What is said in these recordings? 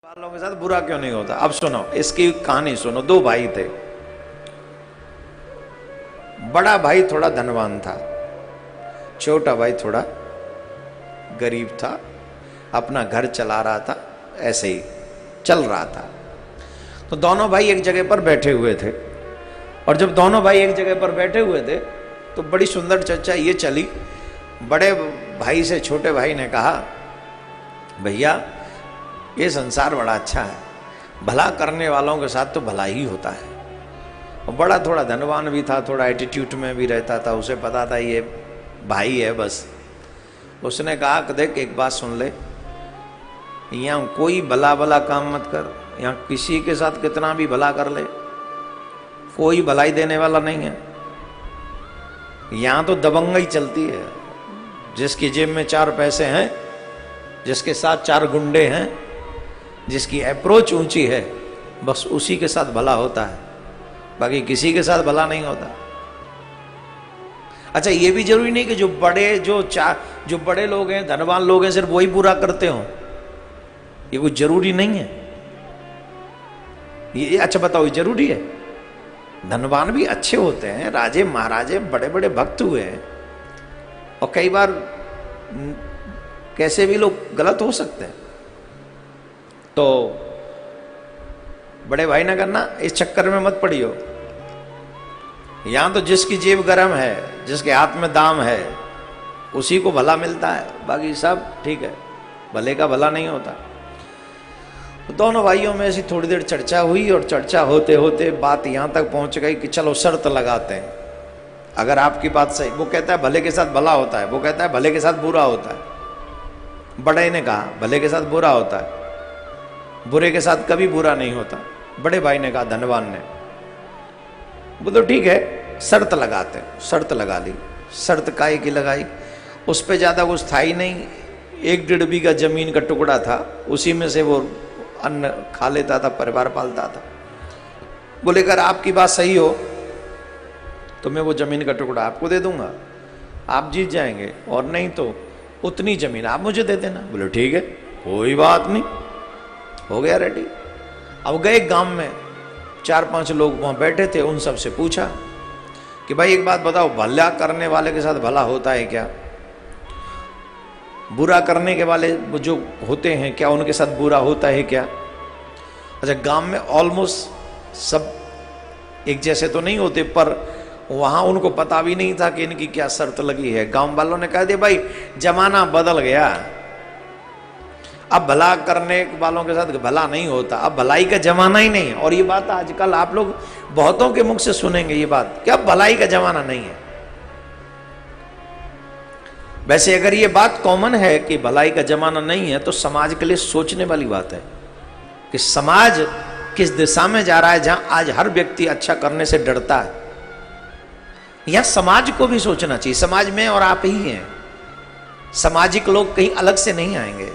वालों के साथ बुरा क्यों नहीं होता। अब सुनो इसकी कहानी सुनो। दो भाई थे। बड़ा भाई थोड़ा धनवान था, छोटा भाई थोड़ा गरीब था। अपना घर चला रहा था, ऐसे ही चल रहा था। तो दोनों भाई एक जगह पर बैठे हुए थे, और जब दोनों भाई एक जगह पर बैठे हुए थे तो बड़ी सुंदर चर्चा ये चली। बड़े भाई से छोटे भाई ने कहा, भैया ये संसार बड़ा अच्छा है, भला करने वालों के साथ तो भला ही होता है। और बड़ा थोड़ा धनवान भी था, थोड़ा एटीट्यूड में भी रहता था, उसे पता था ये भाई है बस। उसने कहा कि देख एक बात सुन ले, यहाँ कोई भला भला काम मत कर, यहाँ किसी के साथ कितना भी भला कर ले कोई भलाई देने वाला नहीं है। यहाँ तो दबंगई चलती है। जिसकी जेब में 4 पैसे हैं, जिसके साथ 4 गुंडे हैं, जिसकी अप्रोच ऊंची है, बस उसी के साथ भला होता है, बाकी किसी के साथ भला नहीं होता। अच्छा ये भी जरूरी नहीं कि जो बड़े लोग हैं, धनवान लोग हैं, सिर्फ वही बुरा करते हो, ये कुछ जरूरी नहीं है। ये अच्छा बताओ, ये जरूरी है? धनवान भी अच्छे होते हैं, राजे महाराजे बड़े बड़े भक्त हुए हैं, और कई बार कैसे भी लोग गलत हो सकते हैं। तो बड़े भाई ने करना, इस चक्कर में मत पड़ियो। यहां तो जिसकी जेब गरम है, जिसके हाथ में दाम है, उसी को भला मिलता है, बाकी सब ठीक है, भले का भला नहीं होता। तो दोनों भाइयों में ऐसी थोड़ी देर चर्चा हुई, और चर्चा होते होते बात यहां तक पहुंच गई कि चलो शर्त लगाते हैं, अगर आपकी बात सही। वो कहता है भले के साथ भला होता है, वो कहता है भले के साथ बुरा होता है। बड़े ने कहा भले के साथ बुरा होता है, बुरे के साथ कभी बुरा नहीं होता। बड़े भाई ने कहा, धनवान ने, वो तो ठीक है शर्त लगाते हैं। शर्त लगा ली। शर्त काहे की लगाई? उस पर ज्यादा कुछ था ही नहीं, 1-1.5 बीघा जमीन का टुकड़ा था, उसी में से वो अन्न खा लेता था, परिवार पालता था। बोले अगर आपकी बात सही हो तो मैं वो जमीन का टुकड़ा आपको दे दूंगा, आप जीत जाएंगे, और नहीं तो उतनी जमीन आप मुझे दे देना। बोले ठीक है, कोई बात नहीं, हो गया रेडी। अब गए गांव में, 4-5 लोग वहां बैठे थे, उन सब से पूछा कि भाई एक बात बताओ, भला करने वाले के साथ भला होता है क्या? बुरा करने के वाले जो होते हैं, क्या उनके साथ बुरा होता है क्या? अच्छा गांव में ऑलमोस्ट सब एक जैसे तो नहीं होते, पर वहां उनको पता भी नहीं था कि इनकी क्या शर्त लगी है। गांव वालों ने कह दिया भाई जमाना बदल गया, अब भला करने वालों के साथ भला नहीं होता, अब भलाई का जमाना ही नहीं है। और ये बात आजकल आप लोग बहुतों के मुख से सुनेंगे ये बात कि अब भलाई का जमाना नहीं है। वैसे अगर ये बात कॉमन है कि भलाई का जमाना नहीं है, तो समाज के लिए सोचने वाली बात है कि समाज किस दिशा में जा रहा है, जहां आज हर व्यक्ति अच्छा करने से डरता है। यह समाज को भी सोचना चाहिए। समाज में और आप ही हैं, सामाजिक लोग कहीं अलग से नहीं आएंगे,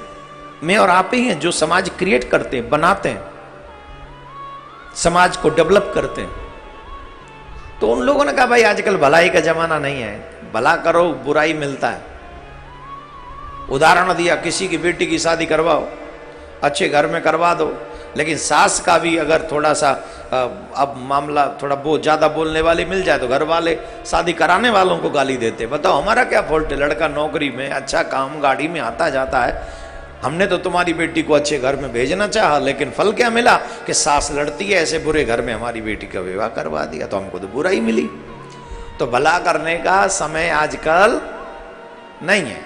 मैं और आप ही हैं जो समाज क्रिएट करते हैं, बनाते हैं, समाज को डेवलप करते हैं। तो उन लोगों ने कहा भाई आजकल भलाई का जमाना नहीं है, भला करो बुराई मिलता है। उदाहरण दिया, किसी की बेटी की शादी करवाओ, अच्छे घर में करवा दो, लेकिन सास का भी अगर थोड़ा सा अब मामला थोड़ा ज्यादा बोलने वाली मिल जाए तो घर वाले शादी कराने वालों को गाली देते। बताओ हमारा क्या फॉल्ट है? लड़का नौकरी में, अच्छा काम, गाड़ी में आता जाता है, हमने तो तुम्हारी बेटी को अच्छे घर में भेजना चाहा, लेकिन फल क्या मिला कि सास लड़ती है, ऐसे बुरे घर में हमारी बेटी का विवाह करवा दिया, तो हमको तो बुराई मिली। तो भला करने का समय आजकल नहीं है।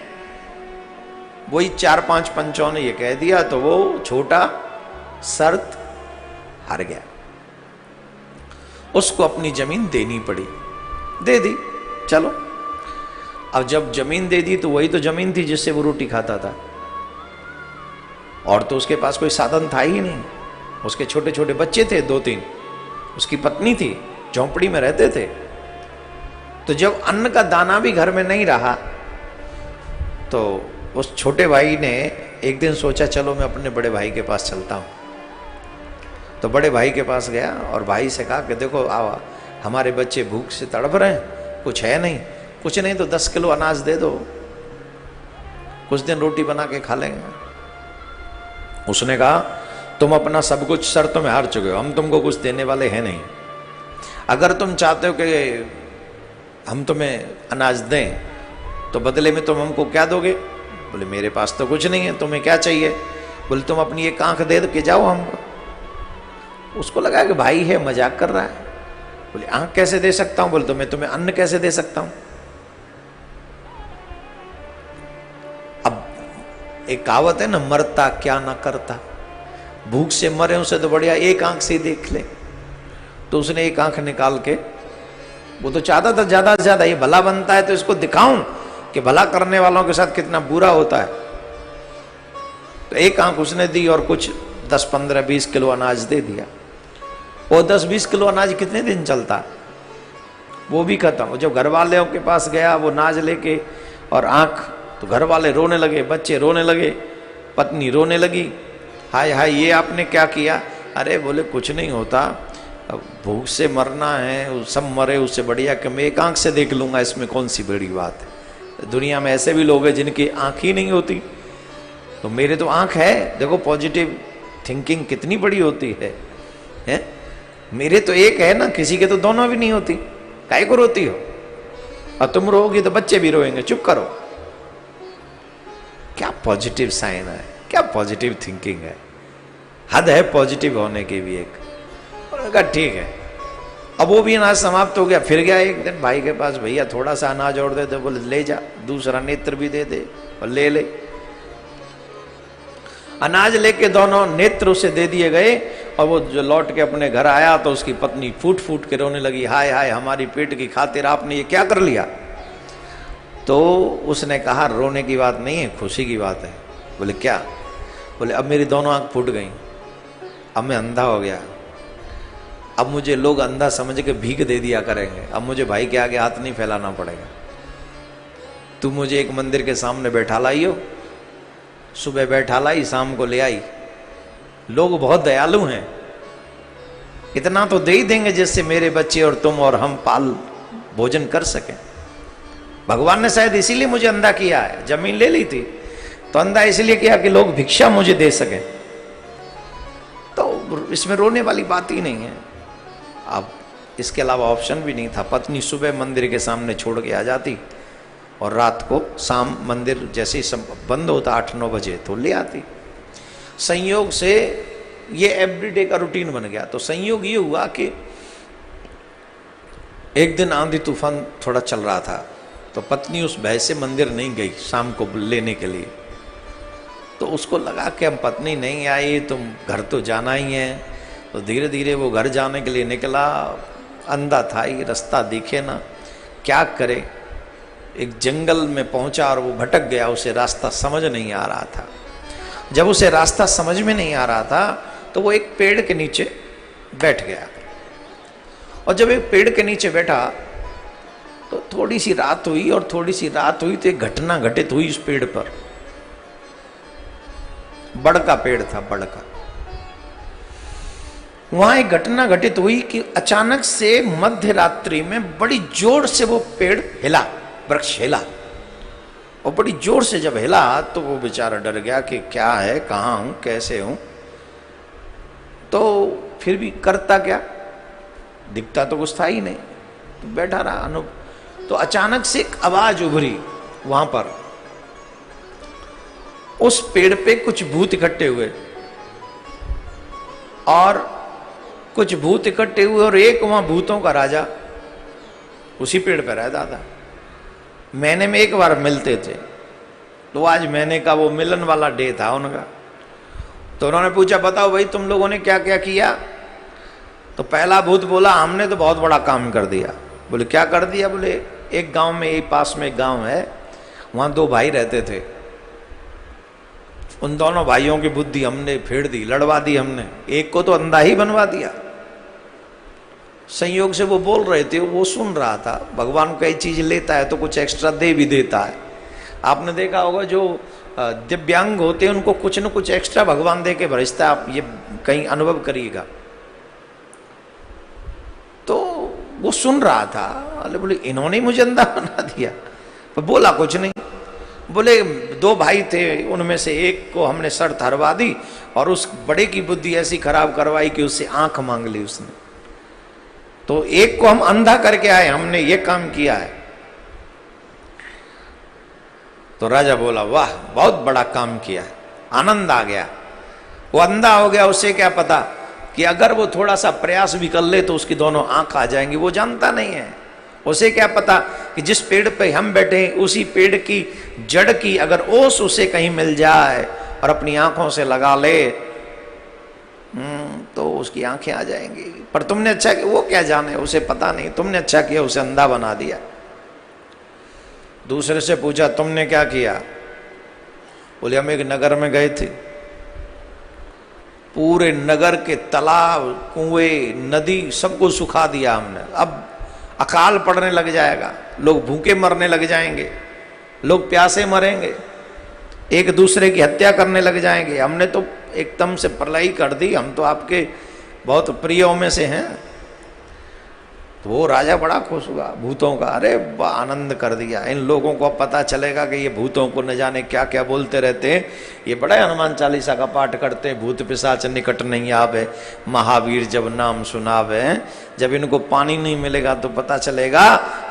वही 4-5 पंचों ने ये कह दिया, तो वो छोटा शर्त हार गया, उसको अपनी जमीन देनी पड़ी। दे दी, चलो। अब जब जमीन दे दी तो वही तो जमीन थी जिससे वो रोटी खाता था, और तो उसके पास कोई साधन था ही नहीं। उसके छोटे छोटे बच्चे थे 2-3, उसकी पत्नी थी, झोंपड़ी में रहते थे। तो जब अन्न का दाना भी घर में नहीं रहा, तो उस छोटे भाई ने एक दिन सोचा चलो मैं अपने बड़े भाई के पास चलता हूँ। तो बड़े भाई के पास गया और भाई से कहा कि देखो आओ, हमारे बच्चे भूख से तड़प रहे हैं, कुछ है नहीं, कुछ नहीं तो 10 किलो अनाज दे दो, कुछ दिन रोटी बना के खा लेंगे। उसने कहा तुम अपना सब कुछ शर्तों में हार चुके हो, हम तुमको कुछ देने वाले हैं नहीं। अगर तुम चाहते हो कि हम तुम्हें अनाज दें तो बदले में तुम हमको क्या दोगे? बोले मेरे पास तो कुछ नहीं है, तुम्हें क्या चाहिए? बोले तुम अपनी एक आंख दे के जाओ हमको। उसको लगा कि भाई है, मजाक कर रहा है। बोले आंख कैसे दे सकता हूं? बोले तो मैं तुम्हें अन्न कैसे दे सकता हूं? अब एक कहावत है ना, मरता क्या ना करता। भूख से मरे उसे तो बढ़िया एक आंख से देख ले। तो उसने एक आंख निकाल के, वो तो चाहता था ज्यादा से ज्यादा ये भला बनता है तो इसको दिखाऊं कि भला करने वालों के साथ कितना बुरा होता है। तो एक आंख उसने दी और कुछ 10, 15, 20 किलो अनाज दे दिया। वो 10-20 किलो अनाज कितने दिन चलता? वो भी खत्म। जब घर वालों के पास गया वो अनाज लेके और आंख, तो घर वाले रोने लगे, बच्चे रोने लगे, पत्नी रोने लगी, हाय हाय ये आपने क्या किया? अरे बोले कुछ नहीं होता, अब भूख से मरना है, सब मरे उससे बढ़िया कि मैं एक आंख से देख लूंगा, इसमें कौन सी बड़ी बात है। दुनिया में ऐसे भी लोग हैं जिनकी आंख ही नहीं होती, तो मेरे तो आंख है। देखो पॉजिटिव थिंकिंग कितनी बड़ी होती है? मेरे तो एक है ना, किसी के तो दोनों भी नहीं होती, काहे को रोती हो? और तुम रोगी तो बच्चे भी रोएंगे, चुप करो। क्या पॉजिटिव साइन है, क्या पॉजिटिव थिंकिंग है। हद है पॉजिटिव होने की भी एक। कहा ठीक है। अब वो भी अनाज समाप्त हो गया। फिर गया एक दिन भाई के पास, भैया थोड़ा सा अनाज और दे दे। बोले ले जा, दूसरा नेत्र भी दे दे और ले ले। अनाज लेके दोनों नेत्र उसे दे दिए गए और वो जो लौट के अपने घर आया तो उसकी पत्नी फूट फूट के रोने लगी, हाय हाय हमारी पेट की खातिर आपने ये क्या कर लिया? तो उसने कहा रोने की बात नहीं है, खुशी की बात है। बोले क्या? बोले अब मेरी दोनों आंख फूट गई, अब मैं अंधा हो गया, अब मुझे लोग अंधा समझ के भीख दे दिया करेंगे, अब मुझे भाई के आगे हाथ नहीं फैलाना पड़ेगा। तू मुझे एक मंदिर के सामने बैठा लाई हो, सुबह बैठा लाई, शाम को ले आई। लोग बहुत दयालु हैं, इतना तो दे ही देंगे जिससे मेरे बच्चे और तुम और हम पाल भोजन कर सकें। भगवान ने शायद इसीलिए मुझे अंधा किया है। जमीन ले ली थी तो अंधा इसलिए किया कि लोग भिक्षा मुझे दे सकें। तो इसमें रोने वाली बात ही नहीं है। अब इसके अलावा ऑप्शन भी नहीं था। पत्नी सुबह मंदिर के सामने छोड़ के आ जाती और रात को शाम मंदिर जैसे ही बंद होता 8-9 बजे तो ले आती। संयोग से ये एवरीडे का रूटीन बन गया। तो संयोग ये हुआ कि एक दिन आंधी तूफान थोड़ा चल रहा था, तो पत्नी उस भय से मंदिर नहीं गई शाम को लेने के लिए। तो उसको लगा कि हम पत्नी नहीं आई, तुम घर तो जाना ही है। तो धीरे धीरे वो घर जाने के लिए निकला। अंधा था, ये रास्ता दिखे ना, क्या करे। एक जंगल में पहुंचा और वो भटक गया, उसे रास्ता समझ नहीं आ रहा था। जब उसे रास्ता समझ में नहीं आ रहा था तो वो एक पेड़ के नीचे बैठ गया। और जब एक पेड़ के नीचे बैठा तो थोड़ी सी रात हुई, और थोड़ी सी रात हुई तो एक घटना घटित हुई उस पेड़ पर। बड़ का पेड़ था, बड़ का। वहां एक घटना घटित हुई कि अचानक से मध्य रात्रि में बड़ी जोर से वो पेड़ हिला, वृक्ष हिला। और बड़ी जोर से जब हिला तो वो बेचारा डर गया कि क्या है, कहाँ हूं, कैसे हूं। तो फिर भी करता क्या, दिखता तो कुछ था ही नहीं, तो बैठा रहा। तो अचानक से एक आवाज उभरी वहां पर। उस पेड़ पे कुछ भूत इकट्ठे हुए, और कुछ भूत इकट्ठे हुए, और एक वहां भूतों का राजा उसी पेड़ पे रहता था। महीने में एक बार मिलते थे, तो आज महीने का वो मिलन वाला डे था उनका। तो उन्होंने पूछा बताओ भाई तुम लोगों ने क्या क्या किया। तो पहला भूत बोला हमने तो बहुत बड़ा काम कर दिया। बोले क्या कर दिया? बोले एक गांव में, एक पास में एक गांव है, वहां 2 भाई रहते थे। उन दोनों भाइयों की बुद्धि हमने फेर दी, लड़वा दी हमने। एक को तो अंधा ही बनवा दिया। संयोग से वो बोल रहे थे, वो सुन रहा था। भगवान कई चीज लेता है तो कुछ एक्स्ट्रा दे भी देता है। आपने देखा होगा जो दिव्यांग होते हैं उनको कुछ न कुछ एक्स्ट्रा भगवान दे के भेजता है, आप ये कहीं अनुभव करिएगा। तो वो सुन रहा था, बोले इन्होंने मुझे अंधा बना दिया, पर बोला कुछ नहीं। बोले 2 भाई थे, उनमें से एक को हमने शर्त हरवा दी और उस बड़े की बुद्धि ऐसी खराब करवाई कि उससे आंख मांग ली उसने। तो एक को हम अंधा करके आए, हमने ये काम किया है। तो राजा बोला वाह बहुत बड़ा काम किया है, आनंद आ गया। वो अंधा हो गया, उससे क्या पता कि अगर वो थोड़ा सा प्रयास भी कर ले तो उसकी दोनों आंख आ जाएंगी, वो जानता नहीं है। उसे क्या पता कि जिस पेड़ पे हम बैठे हैं उसी पेड़ की जड़ की अगर ओस उसे कहीं मिल जाए और अपनी आंखों से लगा ले तो उसकी आंखें आ जाएंगी। पर तुमने अच्छा किया, वो क्या जाने, उसे पता नहीं, तुमने अच्छा किया, उसे अंधा बना दिया। दूसरे से पूछा तुमने क्या किया? बोले हम एक नगर में गए थे, पूरे नगर के तालाब, कुएं, नदी सबको सुखा दिया हमने। अब अकाल पड़ने लग जाएगा, लोग भूखे मरने लग जाएंगे, लोग प्यासे मरेंगे, एक दूसरे की हत्या करने लग जाएंगे। हमने तो एकदम से प्रलय कर दी, हम तो आपके बहुत प्रियों में से हैं। तो वो राजा बड़ा खुश हुआ भूतों का, अरे आनंद कर दिया। इन लोगों को पता चलेगा कि ये भूतों को न जाने क्या क्या बोलते रहते हैं, ये बड़ा हनुमान चालीसा का पाठ करते हैं, भूत पिशाच निकट नहीं आवे, महावीर जब नाम सुनावे। जब इनको पानी नहीं मिलेगा तो पता चलेगा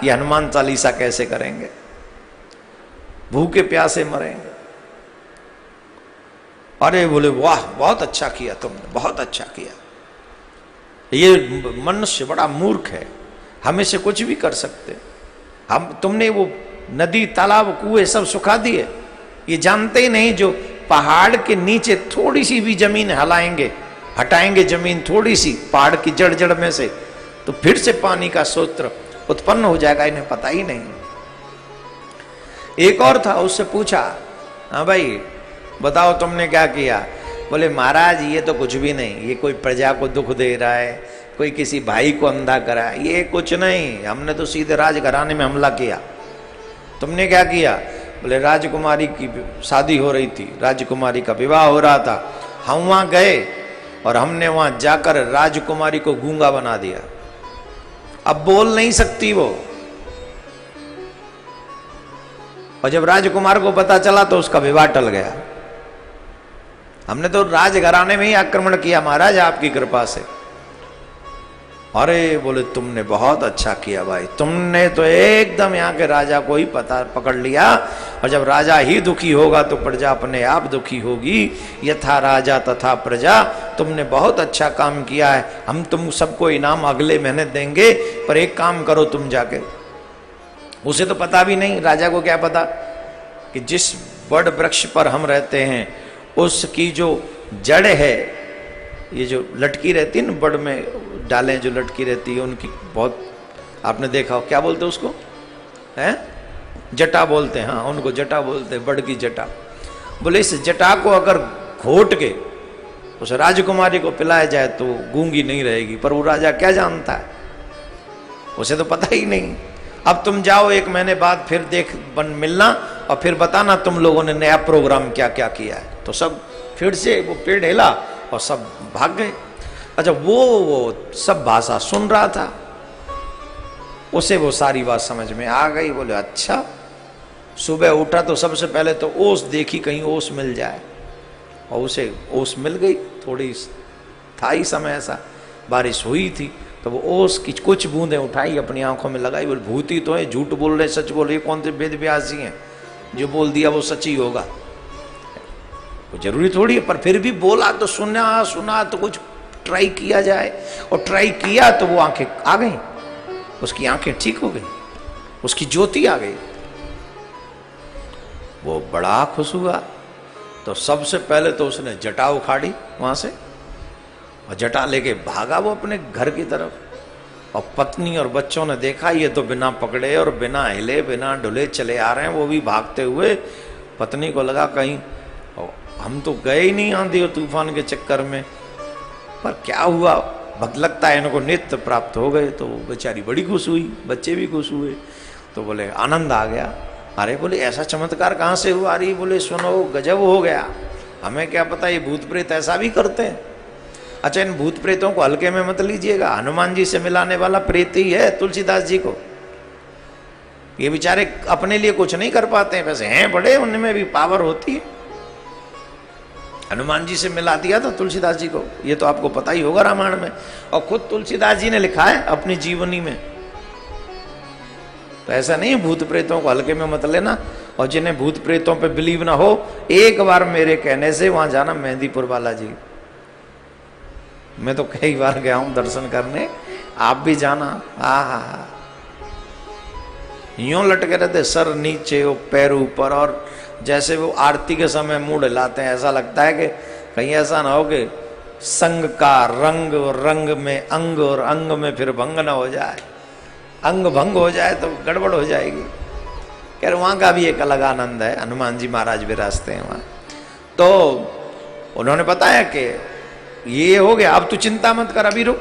ये हनुमान चालीसा कैसे करेंगे, भूखे प्यासे मरेंगे। अरे बोले वाह बहुत अच्छा किया तुमने, बहुत अच्छा किया। ये मनुष्य बड़ा मूर्ख है, हमें से कुछ भी कर सकते। हम तुमने वो नदी तालाब कुएं सब सुखा दिए, ये जानते ही नहीं जो पहाड़ के नीचे थोड़ी सी भी जमीन हिलाएंगे, हटाएंगे जमीन थोड़ी सी पहाड़ की जड़ जड़ में से, तो फिर से पानी का स्रोत उत्पन्न हो जाएगा, इन्हें पता ही नहीं। एक और था, उससे पूछा हाँ भाई बताओ तुमने क्या किया? बोले महाराज ये तो कुछ भी नहीं, ये कोई प्रजा को दुख दे रहा है, कोई किसी भाई को अंधा करा, ये कुछ नहीं, हमने तो सीधे राजघराने में हमला किया। तुमने क्या किया? बोले राजकुमारी की शादी हो रही थी, राजकुमारी का विवाह हो रहा था, हम वहां गए और हमने वहां जाकर राजकुमारी को गूंगा बना दिया। अब बोल नहीं सकती वो, और जब राजकुमार को पता चला तो उसका विवाह टल गया। हमने तो राजघराने में ही आक्रमण किया महाराज आपकी कृपा से। अरे बोले तुमने बहुत अच्छा किया भाई, तुमने तो एकदम यहाँ के राजा को ही पकड़ लिया, और जब राजा ही दुखी होगा तो प्रजा अपने आप दुखी होगी, यथा राजा तथा प्रजा। तुमने बहुत अच्छा काम किया है, हम तुम सबको इनाम अगले महीने देंगे, पर एक काम करो तुम जाके, उसे तो पता भी नहीं, राजा को क्या पता कि जिस बड़ वृक्ष पर हम रहते हैं उसकी जो जड़ है, ये जो लटकी रहती है ना बड़ में डालें जो लटकी रहती है उनकी, बहुत आपने देखा हो, क्या बोलते हैं उसको, हैं जटा बोलते हैं, हाँ उनको जटा बोलते हैं, बड़ की जटा। बोले इस जटा को अगर घोट के उस राजकुमारी को पिलाया जाए तो गूंगी नहीं रहेगी, पर वो राजा क्या जानता है, उसे तो पता ही नहीं। अब तुम जाओ 1 महीने बाद फिर मिलना और फिर बताना तुम लोगों ने नया प्रोग्राम क्या क्या किया है। तो सब फिर से वो पेड़ हिला और सब भाग गए। अच्छा वो सब भाषा सुन रहा था, उसे वो सारी बात समझ में आ गई। बोले अच्छा। सुबह उठा तो सबसे पहले तो ओस देखी, कहीं ओस मिल जाए, और उसे ओस मिल गई। थोड़ी था ही समय ऐसा, बारिश हुई थी, तो वो ओस की कुछ बूंदें उठाई अपनी आंखों में लगाई। बोले भूती तो है, झूठ बोल रहे सच बोल रहे, कौन से वेद व्यासी हैं, जो बोल दिया वो सच ही होगा, वो जरूरी थोड़ी है। पर फिर भी बोला तो सुना तो कुछ ट्राई किया जाए, और ट्राई किया तो वो आंखें आ गई, उसकी आंखें ठीक हो गई, उसकी ज्योति आ गई। वो बड़ा खुश हुआ। तो सबसे पहले तो उसने जटा उखाड़ी वहां से, और जटा लेके भागा वो अपने घर की तरफ। और पत्नी और बच्चों ने देखा ये तो बिना पकड़े और बिना हिले बिना डुले चले आ रहे हैं, वो भी भागते हुए। पत्नी को लगा कहीं हम तो गए ही नहीं आंधी और तूफान के चक्कर में, पर क्या हुआ, भक्त लगता है इनको नित्य प्राप्त हो गए। तो बेचारी बड़ी खुश हुई, बच्चे भी खुश हुए। तो बोले आनंद आ गया। अरे बोले ऐसा चमत्कार कहाँ से हुआ? अरे बोले सुनो गजब हो गया, हमें क्या पता ये भूत प्रेत ऐसा भी करते हैं। अच्छा इन भूत प्रेतों को हल्के में मत लीजिएगा, हनुमान जी से मिलाने वाला प्रेत ही है तुलसीदास जी को। ये बेचारे अपने लिए कुछ नहीं कर पाते हैं, वैसे हैं बड़े, उनमें भी पावर होती है। हनुमान जी से मिला दिया था तुलसीदास जी को, ये तो आपको पता ही होगा रामायण में, और खुद तुलसीदास जी ने लिखा है अपनी जीवनी में। तो ऐसा नहीं है भूत प्रेतों को हल्के में मत लेना, और जिन्हें भूत प्रेतों पे बिलीव ना हो, एक बार मेरे कहने से वहां जाना मेहंदीपुर बालाजी। मैं तो कई बार गया हूं दर्शन करने, आप भी जाना। हा यूं लटके रहते, सर नीचे और पैर ऊपर, और जैसे वो आरती के समय मुंह हिलाते हैं, ऐसा लगता है कि कहीं ऐसा ना हो कि संग का रंग और रंग में अंग और अंग में फिर भंग ना हो जाए, अंग भंग हो जाए तो गड़बड़ हो जाएगी। कह रहे वहां का भी एक अलग आनंद है, हनुमान जी महाराज विराजते हैं वहां। तो उन्होंने बताया कि ये हो गया, अब तू चिंता मत कर, अभी रुक,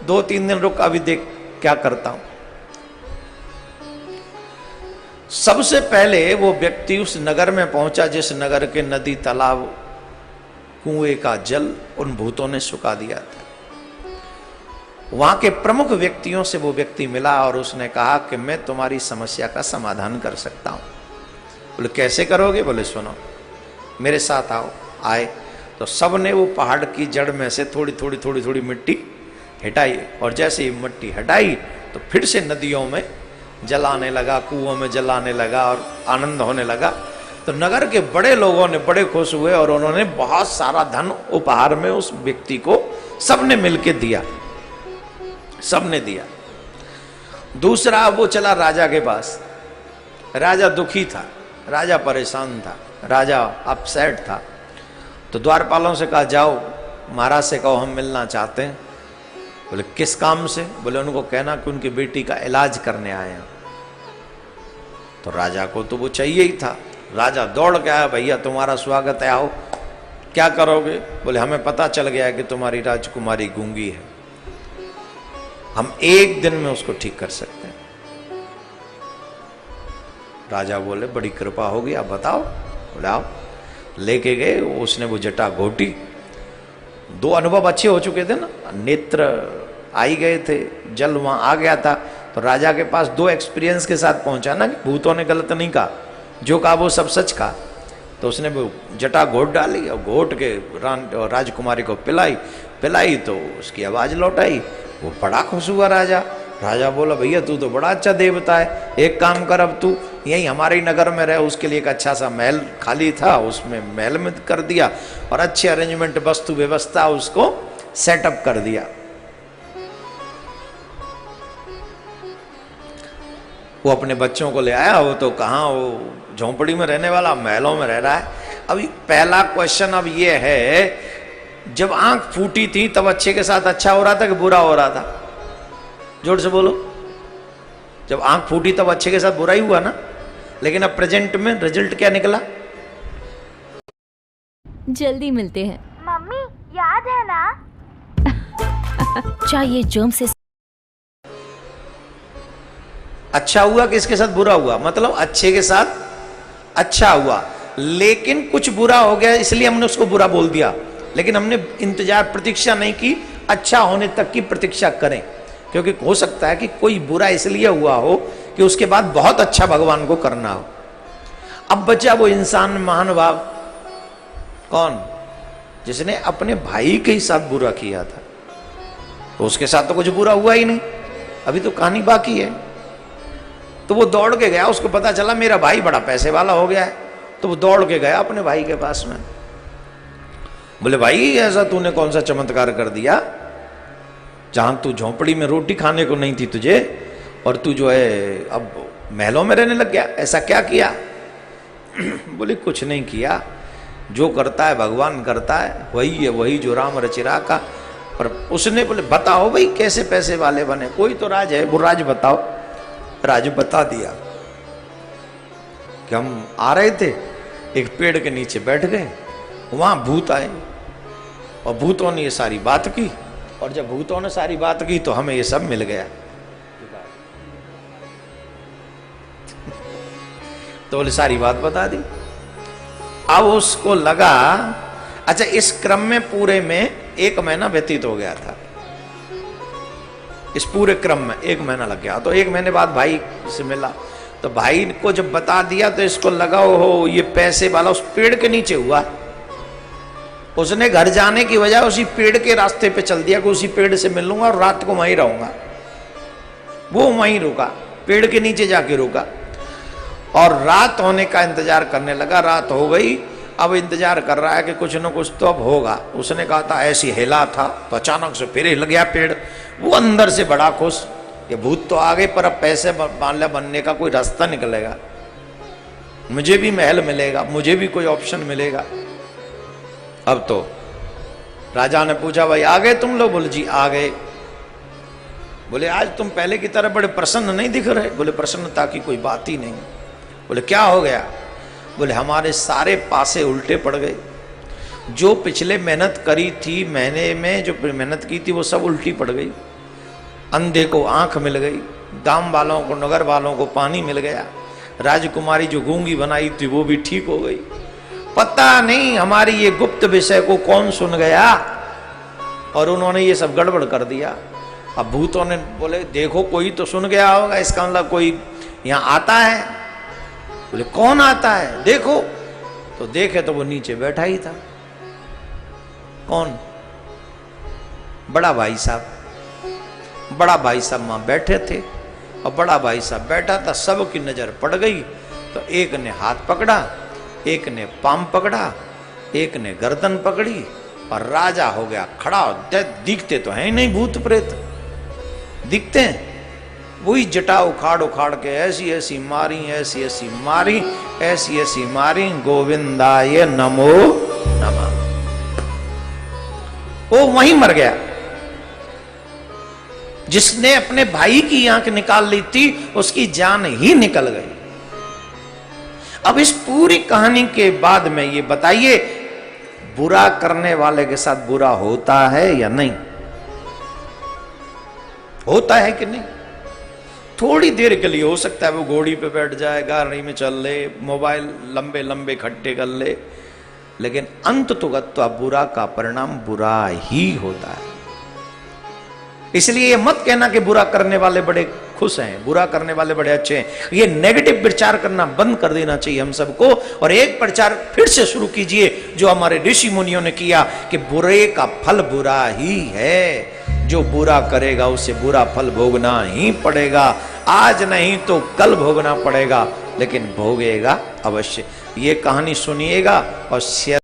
2-3 दिन रुक, अभी देख क्या करता हूं। सबसे पहले वो व्यक्ति उस नगर में पहुंचा जिस नगर के नदी तालाब कुएं का जल उन भूतों ने सुखा दिया था। वहां के प्रमुख व्यक्तियों से वो व्यक्ति मिला और उसने कहा कि मैं तुम्हारी समस्या का समाधान कर सकता हूं। बोले कैसे करोगे? बोले सुनो, मेरे साथ आओ। आए तो सबने वो पहाड़ की जड़ में से थोड़ी मिट्टी हटाई, और जैसे ही मिट्टी हटाई तो फिर से नदियों में जलाने लगा, कुओं में जलाने लगा, और आनंद होने लगा। तो नगर के बड़े लोगों ने बड़े खुश हुए और उन्होंने बहुत सारा धन उपहार में उस व्यक्ति को सबने मिलके दिया, सबने दिया। दूसरा वो चला राजा के पास। राजा दुखी था, राजा परेशान था, राजा अपसेट था। तो द्वारपालों से कहा जाओ महाराज से कहो हम मिलना चाहते हैं। बोले किस काम से? बोले उनको कहना कि उनकी बेटी का इलाज करने आए हैं। तो राजा को तो वो चाहिए ही था। राजा दौड़ के आया, भैया तुम्हारा स्वागत है, आओ, क्या करोगे? बोले हमें पता चल गया है कि तुम्हारी राजकुमारी गूंगी है, हम 1 दिन में उसको ठीक कर सकते हैं। राजा बोले बड़ी कृपा होगी, आप बताओ। बोले आओ। लेके गए, उसने वो जटा घोटी। 2 अनुभव अच्छे हो चुके थे ना, नेत्र आ ही गए थे, जल वहां आ गया था। तो राजा के पास 2 एक्सपीरियंस के साथ पहुंचा ना, कि भूतों ने गलत नहीं कहा, जो कहा वो सब सच कहा। तो उसने वो जटा घोट डाली और घोट के राजकुमारी को पिलाई तो उसकी आवाज लौट आई। वो बड़ा खुश हुआ राजा। राजा बोला भैया तू तो बड़ा अच्छा देवता है, एक काम कर, अब तू यही हमारे नगर में रहे। उसके लिए एक अच्छा सा महल खाली था, उसमें महल में कर दिया और अच्छे अरेंजमेंट, वस्तु व्यवस्था उसको सेटअप कर दिया। वो अपने बच्चों को ले आया। वो तो कहाँ, वो झोंपड़ी में रहने वाला महलों में रह रहा है। अभी पहला क्वेश्चन अब ये है, जब आंख फूटी थी तब अच्छे के साथ अच्छा हो रहा था कि बुरा हो रहा था? जोर से बोलो। जब आंख फूटी तब अच्छे के साथ बुरा ही हुआ ना, लेकिन अब प्रेजेंट में रिजल्ट क्या निकला? जल्दी मिलते हैं। मम्मी याद है ना? चाहिए जर्म से। अच्छा हुआ कि इसके साथ बुरा हुआ? मतलब अच्छे के साथ अच्छा हुआ, लेकिन कुछ बुरा हो गया इसलिए हमने उसको बुरा बोल दिया। लेकिन हमने इंतजार, प्रतीक्षा नहीं की, अच्छा होने तक की प्रतीक्षा करें, क्योंकि हो सकता है कि कोई बुरा इसलिए हुआ हो कि उसके बाद बहुत अच्छा भगवान को करना हो। अब बचा वो इंसान महानुभाव, कौन? जिसने अपने भाई के ही साथ बुरा किया था। तो उसके साथ तो कुछ बुरा हुआ ही नहीं, अभी तो कहानी बाकी है। तो वो दौड़ के गया, उसको पता चला मेरा भाई बड़ा पैसे वाला हो गया है। तो वो दौड़ के गया अपने भाई के पास में। बोले भाई ऐसा तूने कौन सा चमत्कार कर दिया, जहां तू झोंपड़ी में रोटी खाने को नहीं थी तुझे, और तू जो है अब महलों में रहने लग गया, ऐसा क्या किया? बोले कुछ नहीं किया, जो करता है भगवान करता है, वही है वही जो राम रचिरा का। पर उसने बोले बताओ भाई कैसे पैसे वाले बने, कोई तो राज है, वो राज बताओ। राज बता दिया कि हम आ रहे थे, एक पेड़ के नीचे बैठ गए, वहां भूत आए और भूतों ने ये सारी बात की, और जब भूतों ने सारी बात की तो हमें ये सब मिल गया। तो बोले सारी बात बता दी। अब उसको लगा, अच्छा इस क्रम में पूरे में 1 महीना व्यतीत हो गया था। इस पूरे क्रम में 1 महीना लग गया। तो 1 महीने बाद भाई से मिला, तो भाई को जब बता दिया तो इसको लगा हो ये पैसे वाला उस पेड़ के नीचे हुआ। उसने घर जाने की वजह उसी पेड़ के रास्ते पे चल दिया कि उसी पेड़ से मिल लूंगा और रात को वहीं रहूंगा। वो वहीं रुका, पेड़ के नीचे जाके रुका और रात होने का इंतजार करने लगा। रात हो गई, अब इंतजार कर रहा है कि कुछ न कुछ तो अब होगा। उसने कहा था ऐसी हिला था तो अचानक से फिर हिल गया पेड़। वो अंदर से बड़ा खुश कि भूत तो आ गए, पर अब पैसे बनने का कोई रास्ता निकलेगा, मुझे भी महल मिलेगा, मुझे भी कोई ऑप्शन मिलेगा। अब तो राजा ने पूछा भाई आ गए तुम लोग? बोले जी आ गए। बोले आज तुम पहले की तरह बड़े प्रसन्न नहीं दिख रहे। बोले प्रसन्नता की कोई बात ही नहीं। बोले क्या हो गया? बोले हमारे सारे पासे उल्टे पड़ गए, जो पिछले मेहनत करी थी, महीने में जो मेहनत की थी वो सब उल्टी पड़ गई। अंधे को आंख मिल गई, गांव वालों को, नगर वालों को पानी मिल गया, राजकुमारी जो गूंगी बनाई थी वो भी ठीक हो गई। पता नहीं हमारी ये गुप्त विषय को कौन सुन गया और उन्होंने ये सब गड़बड़ कर दिया। अब भूतों ने बोले देखो कोई तो सुन गया होगा, इसका मतलब कोई यहाँ आता है। बोले कौन आता है? देखो। तो देखे तो वो नीचे बैठा ही था। कौन? बड़ा भाई साहब। बड़ा भाई साहब वहां बैठे थे और बड़ा भाई साहब बैठा था। सबकी नजर पड़ गई तो एक ने हाथ पकड़ा, एक ने पाम पकड़ा, एक ने गर्दन पकड़ी और राजा हो गया खड़ा। दिखते तो हैं नहीं भूत प्रेत, दिखते हैं वही जटा उखाड़ उखाड़ के ऐसी ऐसी मारी, ऐसी ऐसी मारी, ऐसी ऐसी मारी, गोविंदाय नमो नमः। वो वहीं मर गया। जिसने अपने भाई की आंख निकाल ली थी उसकी जान ही निकल गई। अब इस पूरी कहानी के बाद में ये बताइए बुरा करने वाले के साथ बुरा होता है या नहीं? होता है कि नहीं? थोड़ी देर के लिए हो सकता है वो घोड़ी पे बैठ जाए, गाड़ी में चल ले, मोबाइल लंबे लंबे खट्टे कर ले, लेकिन अंत तो गत्वा बुरा का परिणाम बुरा ही होता है। इसलिए ये मत कहना कि बुरा करने वाले बड़े खुश हैं, बुरा करने वाले बड़े अच्छे हैं। ये नेगेटिव प्रचार करना बंद कर देना चाहिए हम सबको और एक प्रचार फिर से शुरू कीजिए जो हमारे ऋषि मुनियों ने किया कि बुरे का फल बुरा ही है। जो बुरा करेगा उसे बुरा फल भोगना ही पड़ेगा। आज नहीं तो कल भोगना पड़ेगा, लेकिन भोगेगा अवश्य। ये कहानी सुनिएगा और